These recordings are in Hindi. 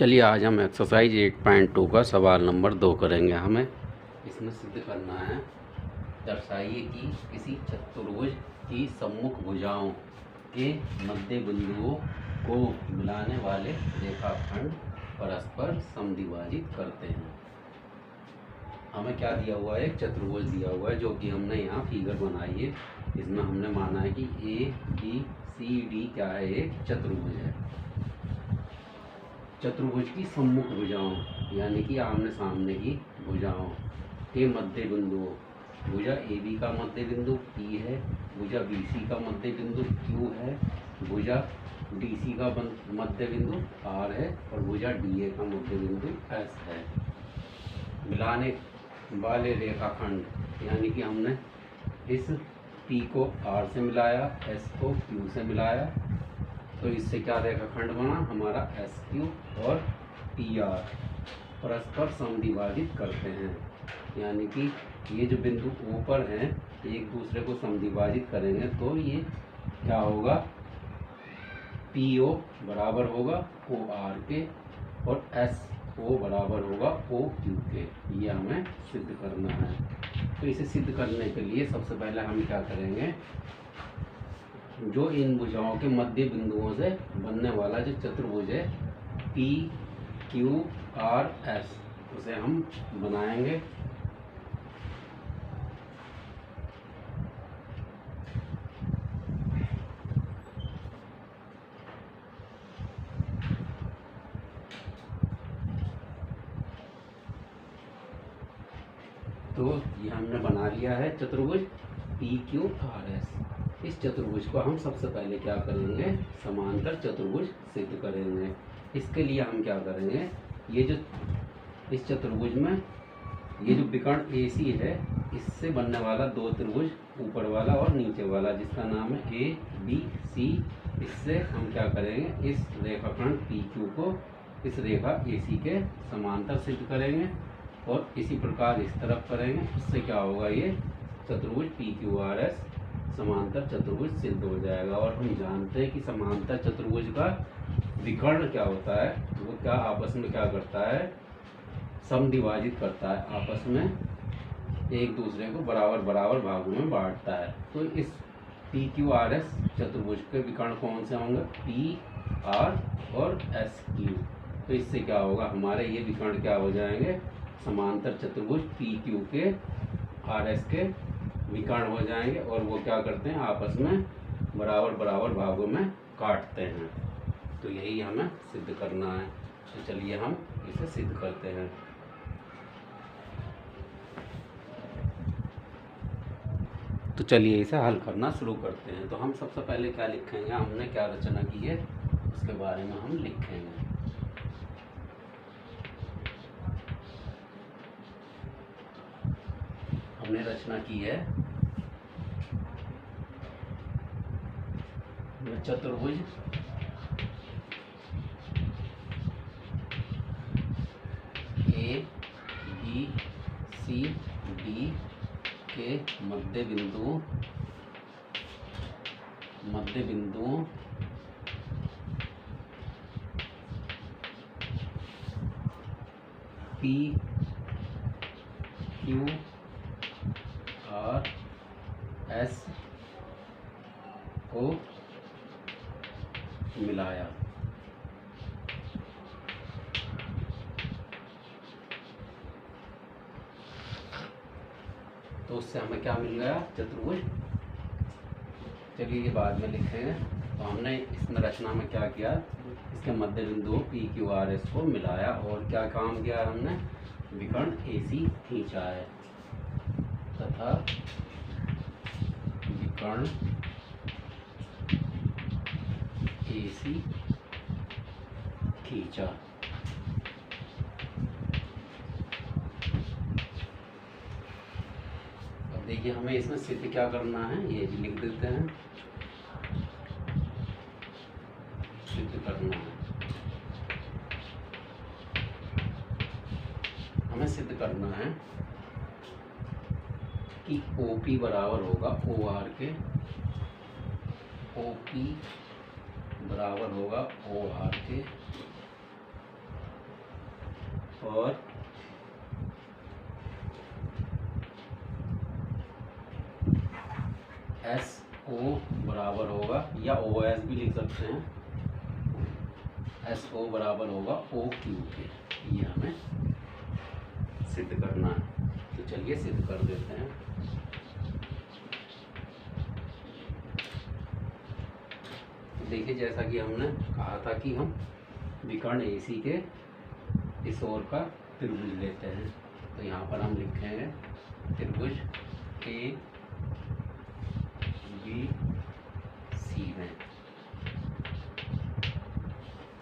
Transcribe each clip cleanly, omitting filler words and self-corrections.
चलिए आज हम एक्सरसाइज 8.2 का सवाल नंबर 2 करेंगे। हमें इसमें सिद्ध करना है, दर्शाइए कि किसी चतुर्भुज की सम्मुख भुजाओं के मध्य बिंदुओं को मिलाने वाले रेखाखंड परस्पर समद्विभाजित करते हैं। हमें क्या दिया हुआ है? एक चतुर्भुज दिया हुआ है जो कि हमने यहाँ फिगर बनाई है। इसमें हमने माना है कि ए बी सी डी क्या है? एक चतुर्भुज है। चतुर्भुज की सम्मुख भुजाओं यानी कि आमने सामने की भुजाओं के मध्य बिंदुओं, भुजा ए बी का मध्य बिंदु पी है, भुजा बी सी का मध्य बिंदु क्यू है, भुजा डी सी का मध्य बिंदु आर है और भुजा डी ए का मध्य बिंदु एस है। मिलाने वाले रेखाखंड यानी कि हमने इस पी को आर से मिलाया, एस को क्यू से मिलाया, तो इससे क्या रेखाखंड बना हमारा? एस क्यू और पी आर परस्पर समद्विभाजित करते हैं। यानी कि ये जो बिंदु ऊपर हैं एक दूसरे को समद्विभाजित करेंगे तो ये क्या होगा? पी ओ बराबर होगा ओ आर के और एस ओ बराबर होगा ओ क्यू के। ये हमें सिद्ध करना है। तो इसे सिद्ध करने के लिए सबसे पहले हम क्या करेंगे, जो इन भुजाओं के मध्य बिंदुओं से बनने वाला जो चतुर्भुज है पी क्यू आर एस, उसे हम बनाएंगे। तो ये हमने बना लिया है चतुर्भुज पी क्यू आर एस। इस चतुर्भुज को हम सबसे पहले क्या करेंगे? समांतर चतुर्भुज सिद्ध करेंगे। इसके लिए हम क्या करेंगे, ये जो इस चतुर्भुज में ये जो विकर्ण ए सी है इससे बनने वाला दो त्रिभुज, ऊपर वाला और नीचे वाला, जिसका नाम है ए बी सी, इससे हम क्या करेंगे? इस रेखाखंड पी क्यू को इस रेखा ए सी के समांतर सिद्ध करेंगे और इसी प्रकार इस तरफ करेंगे। इससे क्या होगा? ये चतुर्भुज पी क्यू आर एस समांतर चतुर्भुज सिद्ध हो जाएगा। और हम जानते हैं कि समांतर चतुर्भुज का विकर्ण क्या होता है? वो क्या आपस में क्या करता है? समद्विभाजित करता है, आपस में एक दूसरे को बराबर बराबर भागों में बांटता है। तो इस पी क्यू आर एस चतुर्भुज के विकर्ण कौन से होंगे? पी आर और एस क्यू। तो इससे क्या होगा? हमारे ये विकर्ण क्या हो जाएंगे? समांतर चतुर्भुज पी क्यू के आर एस के विकर्ण हो जाएंगे और वो क्या करते हैं? आपस में बराबर बराबर भागों में काटते हैं। तो यही हमें सिद्ध करना है। तो चलिए हम इसे सिद्ध करते हैं। तो चलिए इसे हल करना शुरू करते हैं। तो हम सबसे पहले क्या लिखेंगे? हमने क्या रचना की है उसके बारे में हम लिखेंगे। हमने रचना की है चतुर्भुज ए बी सी डी के मध्य बिंदुओं पी क्यू आर एस को मिलाया। तो उससे हमें क्या मिल गया? चतुर्भुज। चलिए ये बाद में लिखेंगे। तो हमने इसमें रचना में क्या किया? इसके मध्य बिंदुओं पी क्यू आर एस को मिलाया और क्या काम किया? हमने विकर्ण ए सी खींचा है तथा विकर्ण ए सी खींचा। अब देखिए हमें इसमें सिद्ध क्या करना है, ये भी लिख देते हैं। सिद्ध करना है, हमें सिद्ध करना है कि OP बराबर होगा OR के, OP बराबर होगा OR के और एस ओ बराबर होगा, या ओ एस भी लिख सकते हैं, एस ओ बराबर होगा ओ क्यू के। ये हमें सिद्ध करना है, तो चलिए सिद्ध कर देते हैं। देखिए, जैसा कि हमने कहा था कि हम विकर्ण AC के इस ओर का त्रिभुज लेते हैं, तो यहाँ पर हम लिखेंगे त्रिभुज ABC में।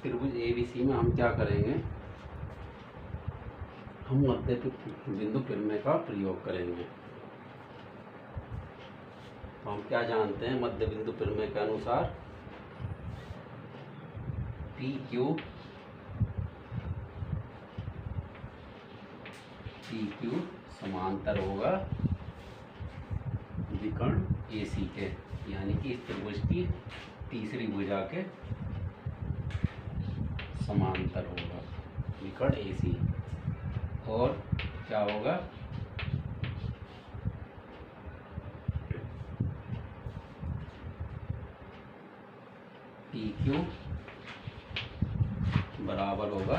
त्रिभुज ABC में हम क्या करेंगे, हम मध्य बिंदु प्रमेय का प्रयोग करेंगे। तो हम क्या जानते हैं मध्य बिंदु प्रमेय के अनुसार, PQ समांतर होगा विकर्ण AC के, यानी कि इस त्रिभुज की तीसरी भुजा के समांतर होगा विकर्ण AC। और क्या होगा, PQ बराबर होगा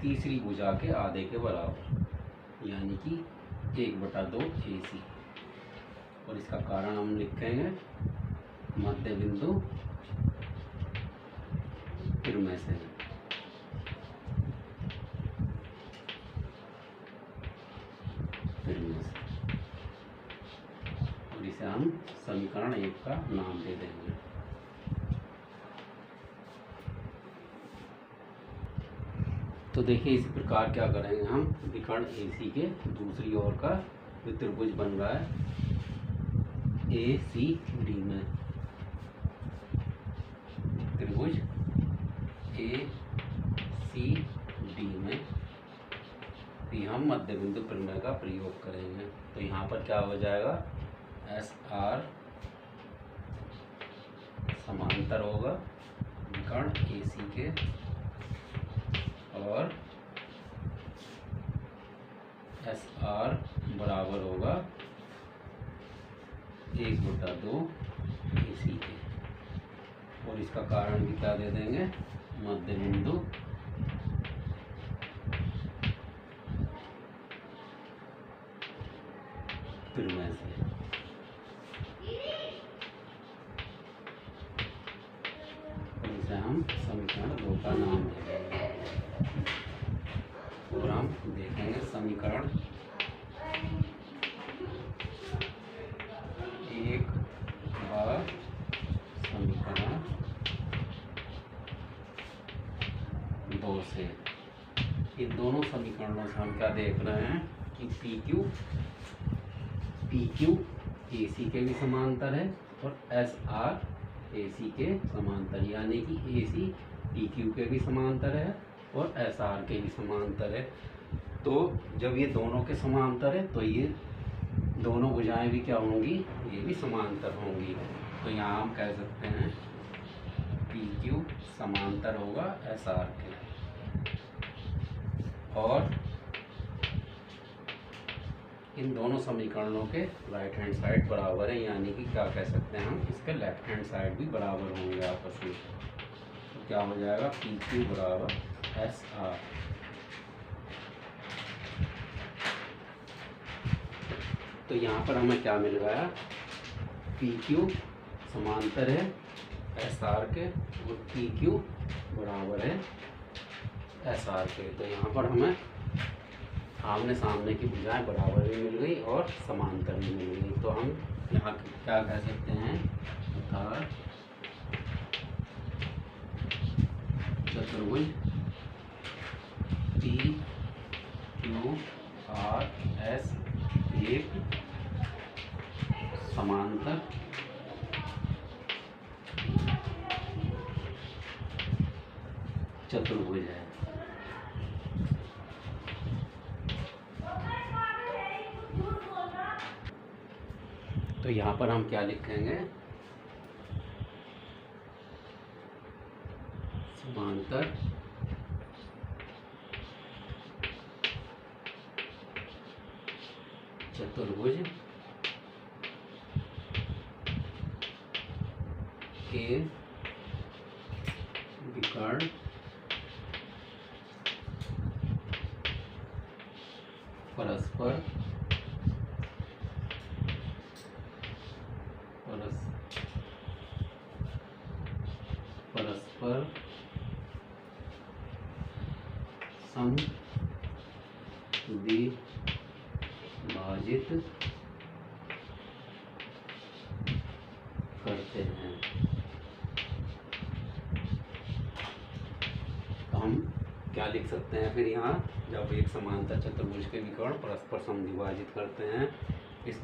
तीसरी भुजा के आधे के बराबर, यानी कि 1/2 AC। और इसका कारण हम लिखेंगे मध्य बिंदु प्रमेय से। और इसे हम समीकरण 1 का नाम दे देंगे। तो देखिए, इसी प्रकार क्या करेंगे हम, विकर्ण AC के दूसरी ओर का जो त्रिभुज बन रहा है ACD में, त्रिभुज ACD में भी हम मध्य बिंदु प्रमेय का प्रयोग करेंगे। तो यहाँ पर क्या हो जाएगा, SR समांतर होगा विकर्ण AC के, और SR बराबर होगा 1/2 AC के। और इसका कारण भी क्या दे देंगे, मध्य बिंदु प्रमेय से। और इसे हम समीकरण 2 का नाम दे देंगे। और हम देखेंगे समीकरण 1 व समीकरण 2 से। इन दोनों समीकरणों से हम क्या देख रहे हैं कि PQ AC के भी समांतर है, और SR AC के समांतर, यानी कि AC PQ के भी समांतर है और SR के भी समांतर है। तो जब ये दोनों के समांतर है तो ये दोनों भुजाएं भी क्या होंगी, ये भी समांतर होंगी। तो यहाँ हम कह सकते हैं PQ समांतर होगा SR के। और इन दोनों समीकरणों के राइट हैंड साइड बराबर है, यानी कि क्या कह सकते हैं हम, इसके लेफ्ट हैंड साइड भी बराबर होंगे आपस में। तो क्या हो जाएगा, PQ बराबर SR। तो यहाँ पर हमें क्या मिल रहा है, PQ समांतर है SR के, और PQ बराबर है SR के। तो यहाँ पर हमें आमने सामने की भुजाएं बराबर भी मिल गई और समांतर भी मिल गई। तो हम यहाँ क्या कह सकते हैं, अर्थात चतुर्भुज PQRS एक समांतर चतुर्भुज है। तो यहाँ पर हम क्या लिखेंगे, समांतर चतुर्भुज के विकर्ण परस्पर समद्विभाजित करते हैं। तो हम क्या लिख सकते हैं फिर यहाँ, जब एक समांतर चतुर्भुज के विकर्ण परस्पर समद्विभाजित करते हैं, इस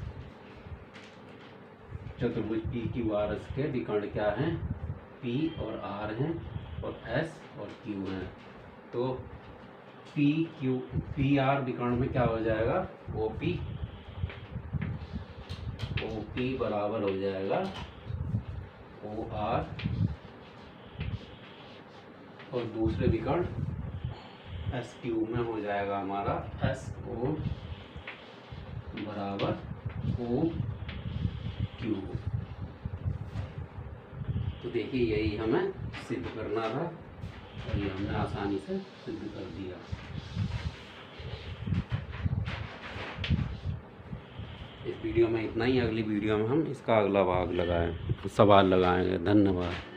चतुर्भुज P Q R S के विकर्ण क्या हैं, P और R हैं और S और Q हैं। तो P R विकर्ण में क्या हो जाएगा, OP बराबर हो जाएगा OR, और दूसरे विकर्ण SQ में हो जाएगा हमारा SO बराबर OQ। तो देखिए यही हमें सिद्ध करना था और ये हमने आसानी से सिद्ध कर दिया। इस वीडियो में इतना ही, अगली वीडियो में हम इसका अगला भाग सवाल लगाएंगे। धन्यवाद।